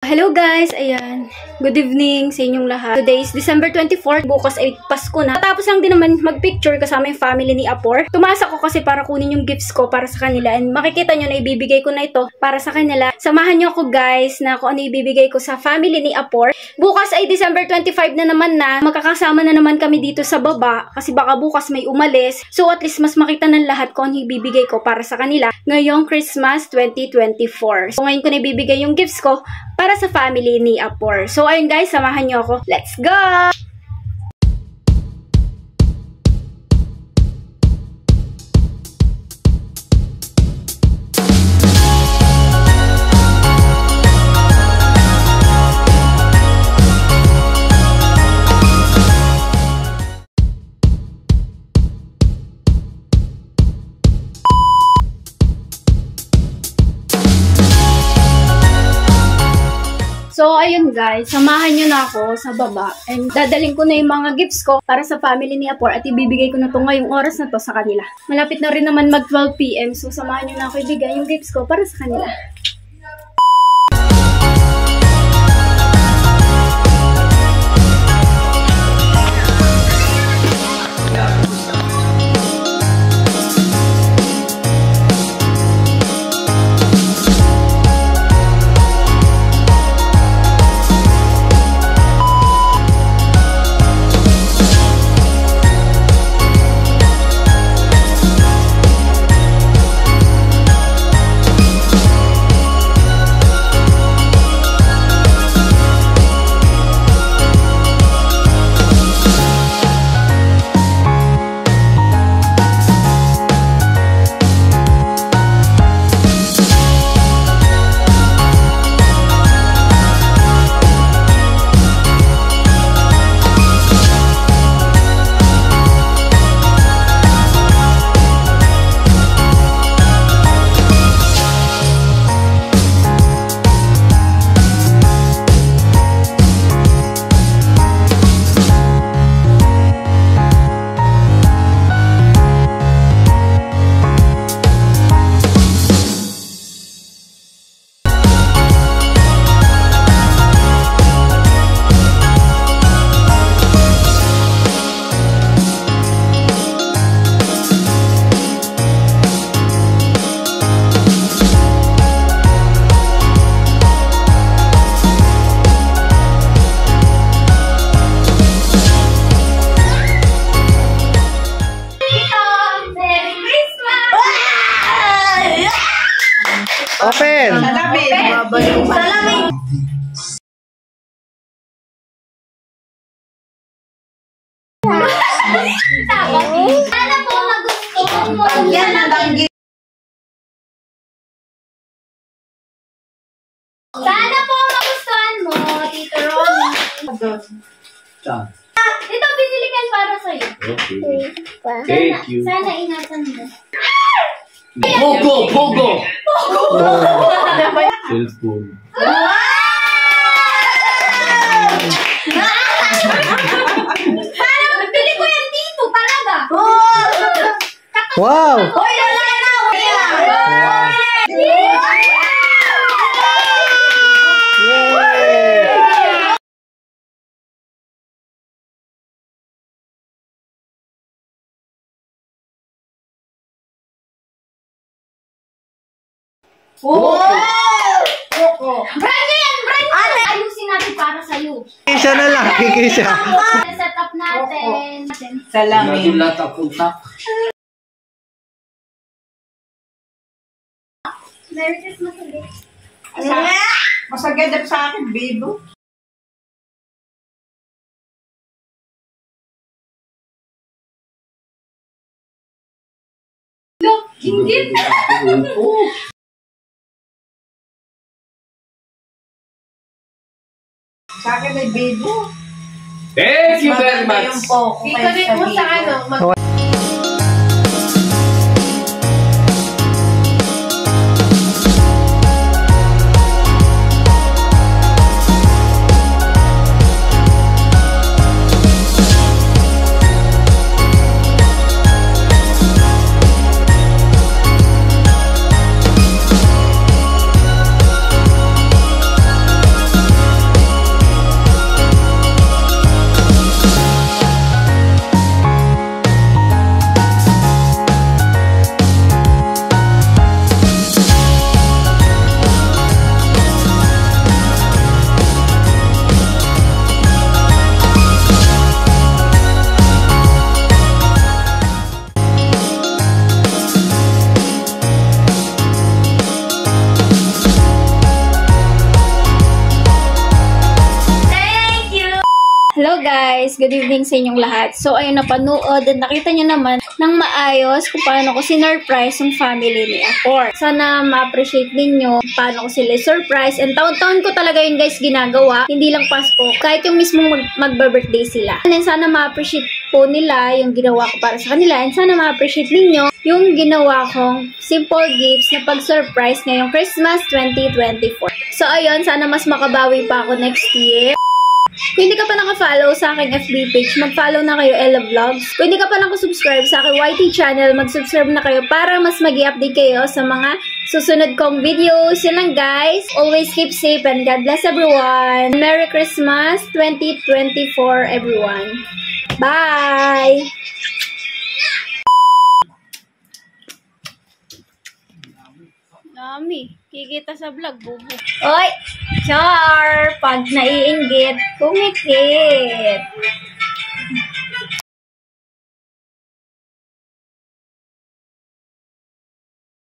Hello guys! Ayan. Good evening sa inyong lahat. Today is December 24. Bukas ay Pasko na. Tapos lang din naman mag-picture kasama yung family ni Apor. Tumaas ako kasi para kunin yung gifts ko para sa kanila. And makikita nyo na ibibigay ko na ito para sa kanila. Samahan nyo ako guys na kung ano ibibigay ko sa family ni Apor. Bukas ay December 25 na naman na. Magkakasama na naman kami dito sa baba. Kasi baka bukas may umalis. So at least mas makita ng lahat kung ano ibibigay ko para sa kanila ngayong Christmas 2024. So ngayon ko na ibibigay yung gifts ko para sa family ni Apor. So, ayun guys, samahan nyo ako. Let's go! So, ayun guys, samahan nyo na ako sa baba and dadaling ko na yung mga gifts ko para sa family ni Apor at ibibigay ko na to ngayong oras na to sa kanila. Malapit na rin naman mag 12 PM, so samahan nyo na ako ibigay yung gifts ko para sa kanila. Open! Salamin! Salamin! Sana po magustuhan mo. Yan ang danggit. Sana po magustuhan mo, Tito Ronnie. Ito, binilikan para sa'yo. Okay. Thank you. Sana ingatan mo. Pogo! Pogo! Cellphone. Parang bili ko yan dito talaga. Wow! Hoy, wala na! Brand yan! Brand yan! Ayusin natin para sa'yo. Kikisa na lang, kikisa. Set up natin. Salamin. Merry Christmas ulit. Masagad sa akin, Bibo. Look, hinggit! Sa akin ay Bibo. Thank you very much. Ikalit mo sa ano, Hello guys! Good evening sa inyong lahat. So ayun, napanood at nakita nyo naman ng maayos kung paano ko sinurprise yung family ni Apor. Sana ma-appreciate ninyo paano ko sila surprise. And taon-taon ko talaga yun guys ginagawa. Hindi lang Pasko. Kahit yung mismong magba-birthday sila. And sana ma-appreciate po nila yung ginawa ko para sa kanila. And sana ma-appreciate ninyo yung ginawa kong simple gifts na pag-surprise ngayong Christmas 2024. So ayun, sana mas makabawi pa ako next year. Kung hindi ka pa naka-follow sa aking FB page, mag-follow na kayo, Ella Vlogs. Kung hindi ka pa naka-subscribe sa aking YT channel, mag-subscribe na kayo para mas mag-i-update kayo sa mga susunod kong videos. Yun lang guys. Always keep safe and God bless everyone. Merry Christmas 2024 everyone. Bye! Dami. Kikita sa vlog, bubo. Oy! Char! Pag naiinggit, kumikit.